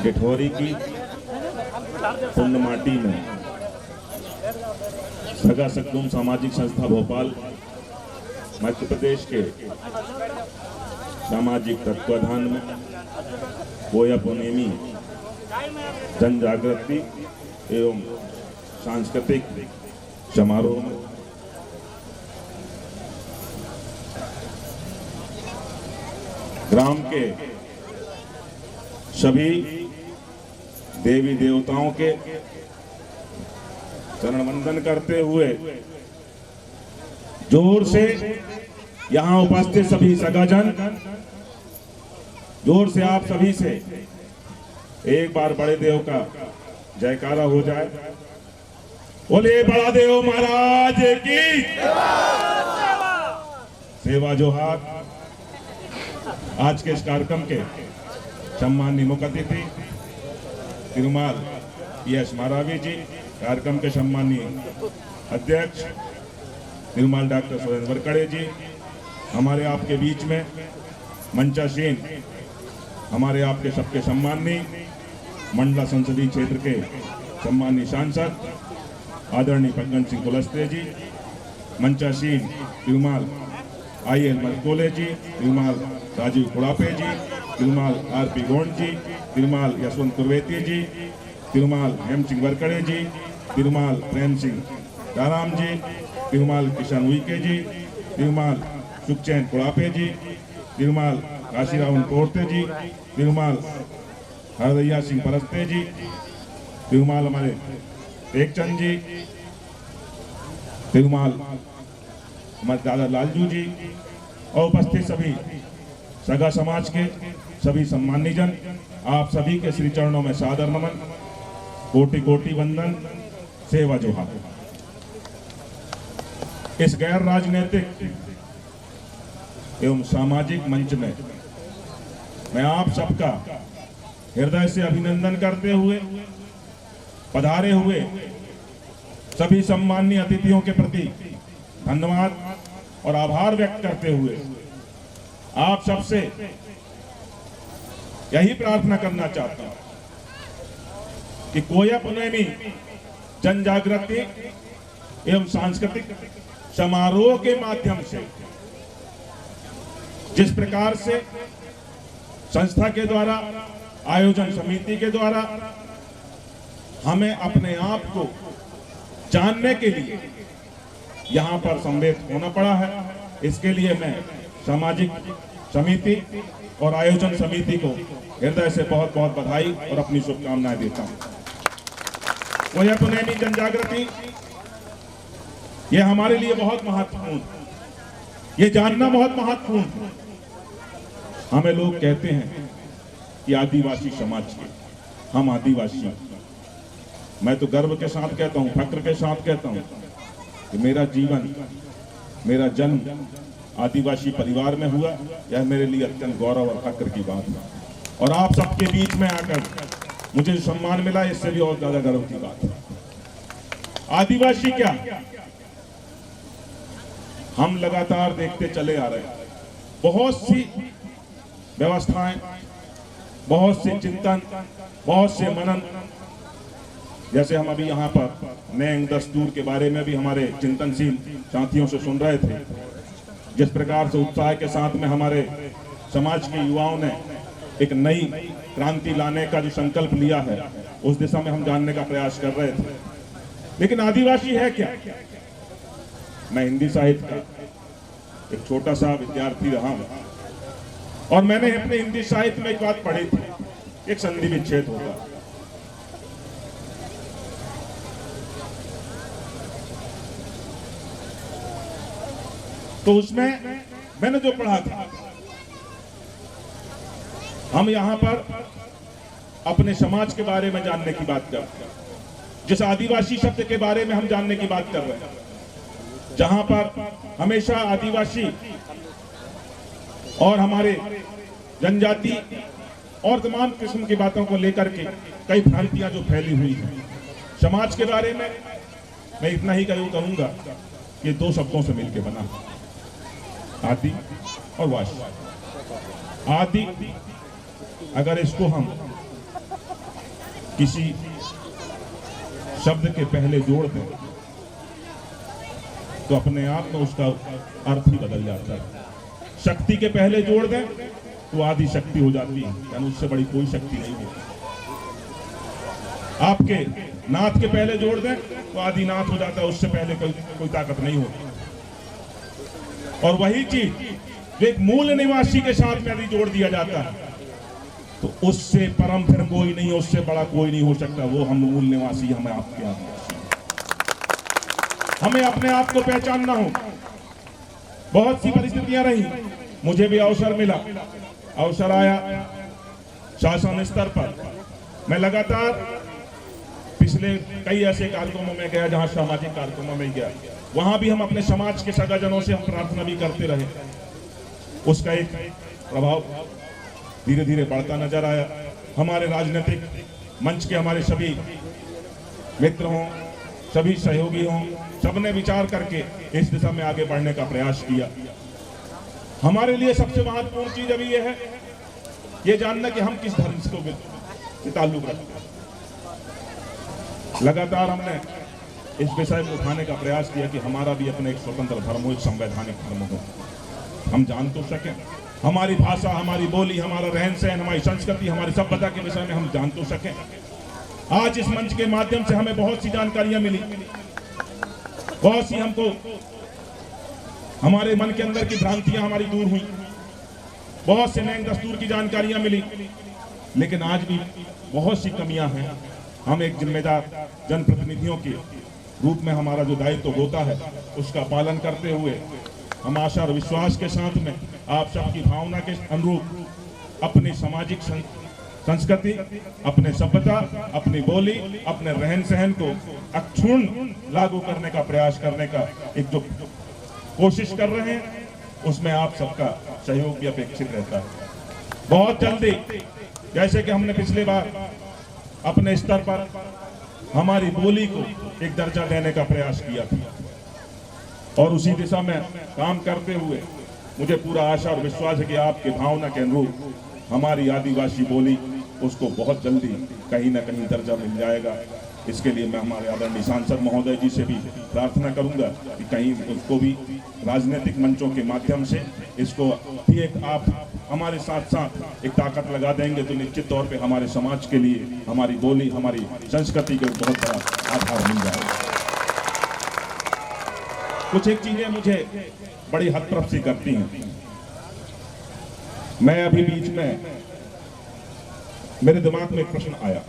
पिठौरी की पुण्य माटी में सगा सगुम सामाजिक संस्था भोपाल मध्य प्रदेश के सामाजिक तत्वाधान में पोया पूर्णिमी जन जागृति एवं सांस्कृतिक समारोह में ग्राम के सभी देवी देवताओं के चरण वंदन करते हुए जोर से यहां उपस्थित सभी सगाजन जोर से आप सभी से एक बार बड़े देव का जयकारा हो जाए। बोले बड़ा देव महाराज की सेवा जोहार। आज के इस कार्यक्रम के सम्माननीय मुख्य अतिथि तिरुमाल यश मारावी जी, कार्यक्रम के सम्माननीय अध्यक्ष तिरुमाल डॉक्टर सुरेंद्र वरकड़े जी, हमारे आपके बीच में मंचासीन हमारे आपके सबके सम्माननीय मंडला संसदीय क्षेत्र के सम्माननीय सांसद आदरणीय फग्गन सिंह कुलस्ते जी, मंचासीन तिरुमाल IL मलकोले जी, तिरुमाल राजीव कुड़ापे जी, तिरुमाल RP गोंड जी, तिरुमाल यशवंत कुरवेती जी, तिरुमाल हेम सिंह वरकड़े जी, तिरुमाल प्रेम सिंह राराम जी, तिरुमाल किशन उइके जी, तिरुमाल सुखचैन कुड़ापे जी, तिरुमाल काशीरावन कोरते जी, तिरुमाल हरदैया सिंह परस्ते जी, तिरुमाल हमारे टेकचंद जी, तिरुमाल हमारे दादा लालजू जी और उपस्थित सभी सगा समाज के सभी सम्मानीय जन, आप सभी के श्री चरणों में सादर नमन, कोटि कोटि वंदन, सेवा जोहार। इस गैर राजनीतिक एवं सामाजिक मंच में मैं आप सबका हृदय से अभिनंदन करते हुए पधारे हुए सभी सम्माननीय अतिथियों के प्रति धन्यवाद और आभार व्यक्त करते हुए आप सबसे यही प्रार्थना करना चाहता हूं कि पोया पूर्णिमी जन जागृति एवं सांस्कृतिक समारोह के माध्यम से जिस प्रकार से संस्था के द्वारा आयोजन समिति के द्वारा हमें अपने आप को जानने के लिए यहाँ पर सम्मिलित होना पड़ा है, इसके लिए मैं सामाजिक समिति और आयोजन समिति को हृदय से बहुत बहुत बधाई और अपनी शुभकामनाएं देता हूँ। पोया पूर्णिमी जन जागृति ये हमारे लिए बहुत महत्वपूर्ण, ये जानना बहुत महत्वपूर्ण है। हमें लोग कहते हैं कि आदिवासी समाज के, हम आदिवासी, मैं तो गर्व के साथ कहता हूँ, फक्र के साथ कहता हूँ कि मेरा जीवन, मेरा जन्म आदिवासी परिवार में हुआ, यह मेरे लिए अत्यंत गौरव और फक्र की बात है। और आप सबके बीच में आकर मुझे जो सम्मान मिला, इससे भी और ज्यादा गर्व की बात है। आदिवासी क्या, हम लगातार देखते चले आ रहे हैं, बहुत सी व्यवस्थाएं, बहुत से चिंतन, बहुत से मनन, जैसे हम अभी यहाँ पर नए दस्तूर के बारे में भी हमारे चिंतनशील साथियों से सुन रहे थे, जिस प्रकार से उत्साह के साथ में हमारे समाज के युवाओं ने एक नई क्रांति लाने का जो संकल्प लिया है, उस दिशा में हम जानने का प्रयास कर रहे थे। लेकिन आदिवासी है क्या? मैं हिंदी साहित्य का एक छोटा सा विद्यार्थी रहा हूं और मैंने अपने हिंदी साहित्य में एक बात पढ़ी थी, एक संधि विच्छेद होगा। तो उसमें मैंने जो पढ़ा था, हम यहां पर अपने समाज के बारे में जानने की बात कर रहे हैं, जिस आदिवासी शब्द के बारे में हम जानने की बात कर रहे हैं, जहां पर हमेशा आदिवासी और हमारे जनजाति और तमाम किस्म की बातों को लेकर के कई भ्रांतियां जो फैली हुई हैं। समाज के बारे में मैं इतना ही कहूंगा कि दो शब्दों से मिलकर बना, आदि और वासी। आदि, अगर इसको हम किसी शब्द के पहले जोड़ दें तो अपने आप में उसका अर्थ ही बदल जाता है। शक्ति के पहले जोड़ दें तो आदि शक्ति हो जाती है, यानी उससे बड़ी कोई शक्ति नहीं होती। आपके नाथ के पहले जोड़ दें तो आदि नाथ हो जाता है, उससे पहले कोई ताकत नहीं होती। और वही चीज एक मूल निवासी के साथ में यदि जोड़ दिया जाता है तो उससे परम फिर कोई नहीं, उससे बड़ा कोई नहीं हो सकता। वो हम मूल निवासी, हमें आपके आदिवासी, हमें अपने आप को पहचानना हो। बहुत सी परिस्थितियां रही, मुझे भी अवसर मिला, अवसर आया शासन स्तर पर। मैं लगातार पिछले कई ऐसे कार्यक्रमों में गया जहां सामाजिक कार्यक्रमों में गया, वहां भी हम अपने समाज के सगाजनों से हम प्रार्थना भी करते रहे। उसका एक प्रभाव धीरे धीरे बढ़ता नजर आया। हमारे राजनीतिक मंच के हमारे सभी मित्र हों, सभी सहयोगी हों, सबने विचार करके इस दिशा में आगे बढ़ने का प्रयास किया। हमारे लिए सबसे महत्वपूर्ण चीज अभी यह है, ये जानना कि हम किस धर्म से ताल्लुक रखते हैं। लगातार हमने इस विषय में उठाने का प्रयास किया कि हमारा भी अपना एक स्वतंत्र धर्म हो, एक संवैधानिक धर्म हो। हम जान तो सकें, हमारी भाषा, हमारी बोली, हमारा रहन सहन, हमारी संस्कृति, हमारी सभ्यता के विषय में हम जान तो सकें। आज इस मंच के माध्यम से हमें बहुत सी जानकारियां मिली, बहुत सी हमको हमारे मन के अंदर की भ्रांतियां हमारी दूर हुई, बहुत से नए दस्तूर की जानकारियां मिली। लेकिन आज भी बहुत सी कमियां हैं। हम एक जिम्मेदार जनप्रतिनिधियों के रूप में हमारा जो दायित्व होता है उसका पालन करते हुए हम आशा और विश्वास के साथ में आप सबकी भावना के अनुरूप अपनी सामाजिक संस्कृति, अपने सभ्यता, अपनी बोली, अपने रहन सहन को अक्षुण्ण लागू करने का प्रयास करने का एक जो कोशिश कर रहे हैं, उसमें आप सबका सहयोग भी अपेक्षित रहता है। बहुत जल्दी, जैसे कि हमने पिछली बार अपने स्तर पर हमारी बोली को एक दर्जा देने का प्रयास किया था, और उसी दिशा में काम करते हुए मुझे पूरा आशा और विश्वास है कि आपके भावना के अनुरूप हमारी आदिवासी बोली उसको बहुत जल्दी कहीं ना कहीं दर्जा मिल जाएगा। इसके लिए मैं हमारे आदरणीय सांसद महोदय जी से भी प्रार्थना करूंगा कि कहीं उसको भी राजनीतिक मंचों के माध्यम से इसको भी एक आप हमारे साथ साथ एक ताकत लगा देंगे तो निश्चित तौर पे हमारे समाज के लिए हमारी बोली, हमारी संस्कृति का बहुत बड़ा आधार मिल जाएगा। कुछ एक चीजें मुझे बड़ी हतप्रभ करती हैं। मैं अभी बीच में मेरे दिमाग में एक प्रश्न आया।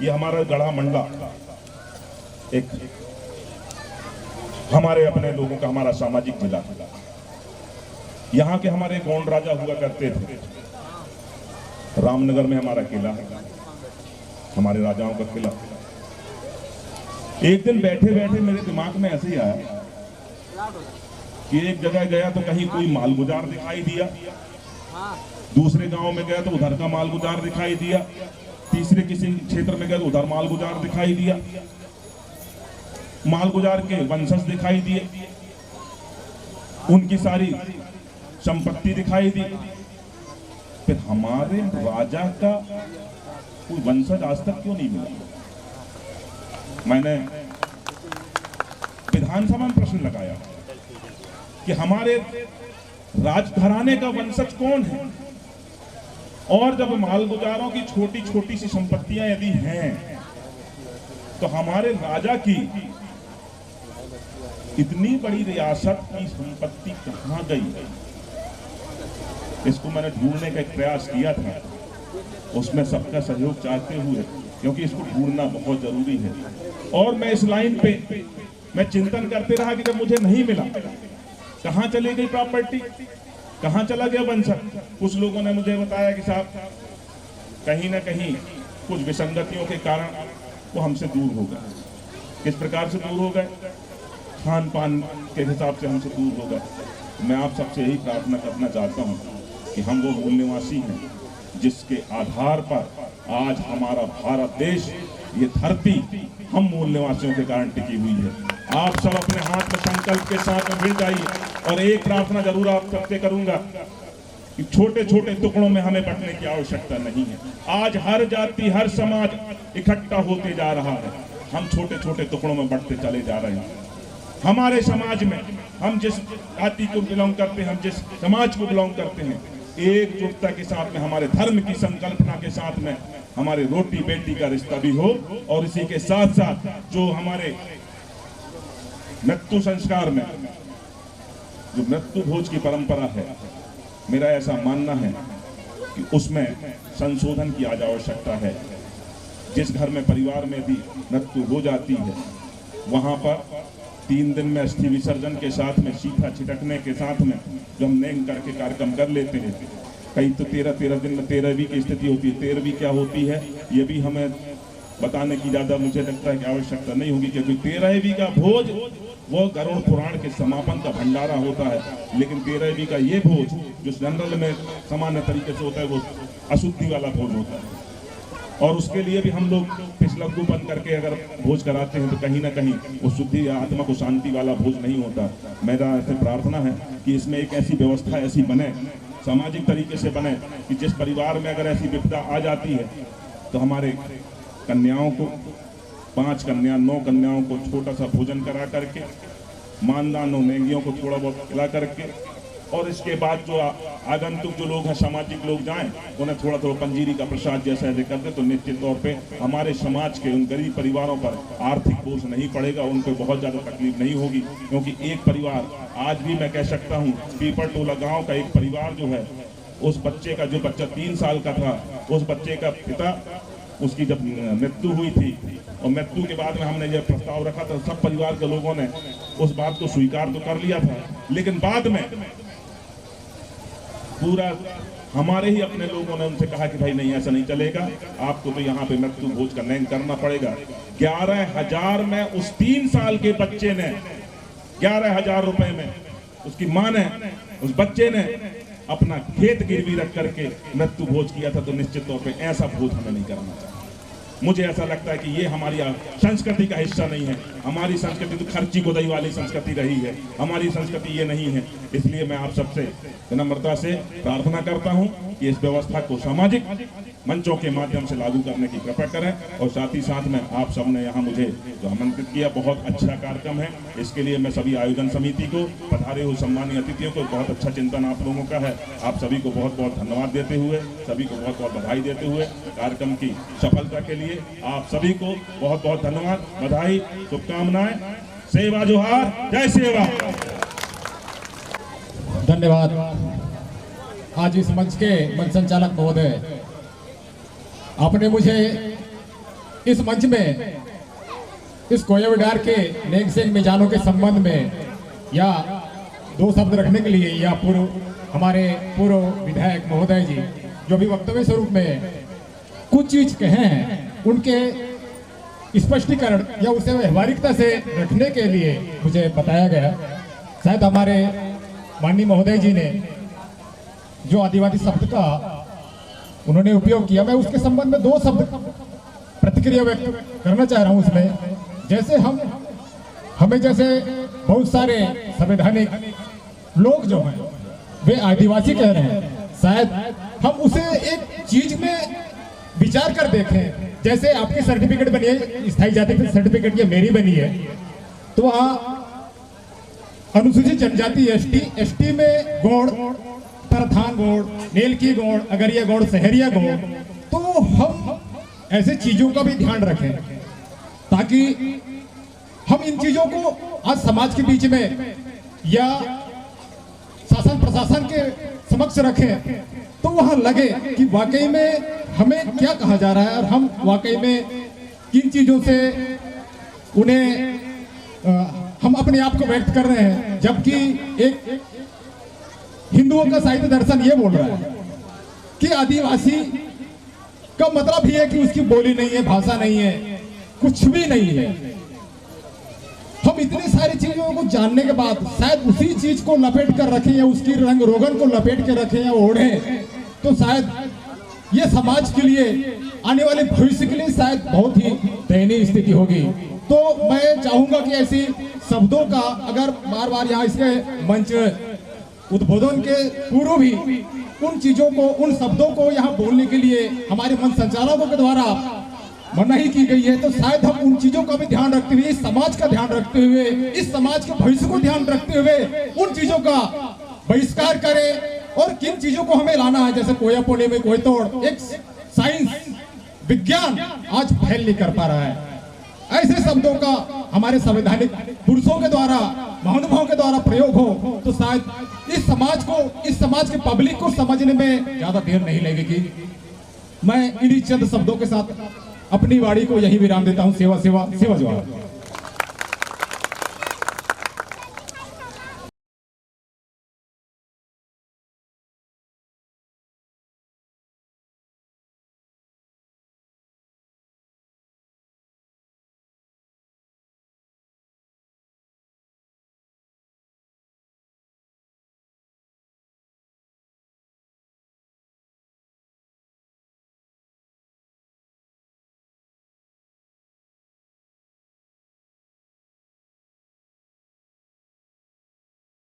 ये हमारा गढ़ा मंडला एक हमारे अपने लोगों का हमारा सामाजिक जिला, यहाँ के हमारे गोंड राजा हुआ करते थे। रामनगर में हमारा किला है, हमारे राजाओं का किला। एक दिन बैठे बैठे मेरे दिमाग में ऐसे ही आया कि एक जगह गया तो कहीं कोई मालगुजार दिखाई दिया, दूसरे गांव में गया तो उधर का मालगुजार दिखाई दिया, तीसरे किसी क्षेत्र में गया तो उधर मालगुजार दिखाई दिया, मालगुजार के वंशज दिखाई दिए, उनकी सारी संपत्ति दिखाई दी। फिर हमारे राजा का कोई वंशज आज तक क्यों नहीं मिला? मैंने विधानसभा में प्रश्न लगाया कि हमारे राजघराने का वंशज कौन है, और जब मालगुजारों की छोटी छोटी सी संपत्तियां यदि हैं तो हमारे राजा की इतनी बड़ी रियासत की संपत्ति कहां गई? इसको मैंने ढूंढने का एक प्रयास किया था, उसमें सबका सहयोग चाहते हुए, क्योंकि इसको ढूंढना बहुत जरूरी है। और मैं इस लाइन पे मैं चिंतन करते रहा कि जब मुझे नहीं मिला, कहां चली गई प्रॉपर्टी, कहां चला गया वंशज? कुछ लोगों ने मुझे बताया कि साहब कहीं ना कहीं कुछ विसंगतियों के कारण वो हमसे दूर हो गए। किस प्रकार से दूर हो गए? खान पान के हिसाब से हमसे दूर हो गए। मैं आप सबसे यही प्रार्थना करना चाहता हूँ कि हम वो मूल निवासी हैं जिसके आधार पर आज हमारा भारत देश, ये धरती हम मूल निवासियों के कारण टिकी हुई है। आप सब अपने हाथ में संकल्प के साथ मिल जाइए, और एक प्रार्थना जरूर आप सबसे करूंगा कि छोटे छोटे टुकड़ों में हमें बंटने की आवश्यकता नहीं है। आज हर जाति हर समाज इकट्ठा होते जा रहा है, हम छोटे छोटे टुकड़ों में बंटते चले जा रहे हैं। हमारे समाज में हम जिस जाति को बिलोंग करते हैं, हम जिस समाज को बिलोंग करते हैं, एकजुटता के साथ में, हमारे धर्म की संकल्पना के साथ में हमारे रोटी बेटी का रिश्ता भी हो, और इसी के साथ साथ जो हमारे मृत्यु संस्कार में जो मृत्यु भोज की परंपरा है, मेरा ऐसा मानना है कि उसमें संशोधन की आज आवश्यकता है। जिस घर में परिवार में भी मृत्यु हो जाती है, वहां पर 3 दिन में अस्थि विसर्जन के साथ में सीखा छिटकने के साथ में जो हम नेंग करके कार्यक्रम कर लेते हैं, कई तो 13 दिन में 13वीं की स्थिति होती है। 13वीं क्या होती है ये भी हमें बताने की ज़्यादा मुझे लगता है कि आवश्यकता नहीं होगी, क्योंकि 13वीं का भोज वो गरुड़ पुराण के समापन का भंडारा होता है, लेकिन 13वीं का ये भोज जो जनरल में सामान्य तरीके से होता है वो अशुद्धि वाला भोज होता है, और उसके लिए भी हम लोग पिछलग्गू बंद करके अगर भोज कराते हैं तो कहीं ना कहीं वो शुद्धि या आत्मा को शांति वाला भोज नहीं होता। मेरा ऐसे प्रार्थना है कि इसमें एक ऐसी व्यवस्था ऐसी बने, सामाजिक तरीके से बने कि जिस परिवार में अगर ऐसी विपदा आ जाती है तो हमारे कन्याओं को 5 कन्या 9 कन्याओं को छोटा सा भोजन करा करके, मानदान और नेंगियों को थोड़ा बहुत खिला करके, और इसके बाद जो आगंतुक जो लोग हैं सामाजिक लोग जाएं, उन्हें थोड़ा थोड़ा पंजीरी का प्रसाद जैसा ऐसे कर दे, तो निश्चित तौर पे हमारे समाज के उन गरीब परिवारों पर आर्थिक बोझ नहीं पड़ेगा, उनको बहुत ज़्यादा तकलीफ नहीं होगी। क्योंकि एक परिवार, आज भी मैं कह सकता हूँ, पीपर टोला गाँव का एक परिवार जो है, उस बच्चे का जो बच्चा 3 साल का था, उस बच्चे का पिता, उसकी जब मृत्यु हुई थी और मृत्यु के बाद में हमने जब प्रस्ताव रखा था, सब परिवार के लोगों ने उस बात को स्वीकार तो कर लिया था, लेकिन बाद में पूरा हमारे ही अपने लोगों ने उनसे कहा कि भाई नहीं, ऐसा नहीं चलेगा, आपको तो यहाँ पे मृत्यु भोज का नयन करना पड़ेगा। 11,000 में उस 3 साल के बच्चे ने 11,000 रुपए में उसकी मां ने, उस बच्चे ने अपना खेत गिरवी रख करके मृत्यु भोज किया था। तो निश्चित तौर पे ऐसा भोज हमें नहीं करना चाहिए। मुझे ऐसा लगता है कि ये हमारी संस्कृति का हिस्सा नहीं है। हमारी संस्कृति तो खर्ची गोदई वाली संस्कृति रही है, हमारी संस्कृति ये नहीं है। इसलिए मैं आप सबसे विनम्रता से प्रार्थना करता हूं कि इस व्यवस्था को सामाजिक मंचों के माध्यम से लागू करने की कृपा करें, और साथ ही साथ में आप सबने यहाँ मुझे जो आमंत्रित किया, बहुत अच्छा कार्यक्रम है, इसके लिए मैं सभी आयोजन समिति को, पधारे हुए सम्मानीय अतिथियों को, बहुत अच्छा चिंतन आप लोगों का है, आप सभी को बहुत बहुत धन्यवाद देते हुए, सभी को बहुत बहुत बधाई देते हुए, कार्यक्रम की सफलता के लिए आप सभी को बहुत बहुत धन्यवाद, बधाई, शुभकामनाएं। सेवा जोहार, जय सेवा। धन्यवाद। आज इस मंच के मंच संचालक महोदय, आपने मुझे इस मंच में इस कोया विडार के नेक सेंग मिजानों के संबंध में या 2 शब्द रखने के लिए, या हमारे पूर्व विधायक महोदय जी जो भी वक्तव्य स्वरूप में कुछ चीज कहे हैं, उनके स्पष्टीकरण या उसे व्यवहारिकता से रखने के लिए मुझे बताया गया। शायद हमारे माननीय महोदय जी ने जो आदिवासी शब्द का उन्होंने उपयोग किया, मैं उसके संबंध में 2 शब्द प्रतिक्रिया व्यक्त करना चाह रहा हूं। उसमें जैसे हमें जैसे बहुत सारे संवैधानिक लोग जो हैं वे आदिवासी कह रहे हैं, शायद हम उसे एक चीज में विचार कर देखें। जैसे आपकी सर्टिफिकेट बनी है, स्थायी जाति की सर्टिफिकेट, ये मेरी बनी है, तो वहाँ अनुसूचित जनजाति एसटी में गौड़, परथान गौड़, नेलकी गौड़, अगरिया गौड़, सहरिया गौड़, तो हम ऐसे चीजों का भी ध्यान रखें ताकि हम इन चीजों को आज समाज के बीच में या शासन प्रशासन के समक्ष रखें, तो वहां लगे कि वाकई में हमें क्या कहा जा रहा है और हम वाकई में किन चीजों से उन्हें हम अपने आप को व्यक्त कर रहे हैं। जबकि एक हिंदुओं का साहित्य दर्शन ये बोल रहा है कि आदिवासी का मतलब ही है कि उसकी बोली नहीं है, भाषा नहीं है, कुछ भी नहीं है। हम इतनी सारी चीजों को जानने के बाद शायद उसी चीज को लपेट कर रखें या उसकी रंग रोगन को लपेट कर रखें या ओढ़े, तो शायद ये समाज के लिए, आने वाले भविष्य के लिए शायद बहुत ही दयनीय स्थिति होगी। तो मैं चाहूंगा कि ऐसी शब्दों का अगर बार बार यहाँ इसके मंच उद्बोधन के पूर्व भी उन चीजों को, उन शब्दों को यहाँ बोलने के लिए हमारे मंच संचालकों के द्वारा मनाही की गई है, तो शायद हम उन चीजों का भी ध्यान रखते हुए, इस समाज का ध्यान रखते हुए, इस समाज के भविष्य को ध्यान रखते हुए उन चीजों का बहिष्कार करें। और किन चीजों को हमें लाना है, जैसे कोया पोने में कोई तोड़, एक साइंस विज्ञान आज फैल नहीं कर पा रहा है। ऐसे शब्दों का हमारे संवैधानिक पुरुषों के द्वारा, महानुभावों के द्वारा प्रयोग हो तो शायद इस समाज को, इस समाज के पब्लिक को समझने में ज्यादा देर नहीं लगेगी। मैं इन्हीं चंद शब्दों के साथ अपनी वाणी को यही विराम देता हूं। सेवा सेवा सेवा जवाब।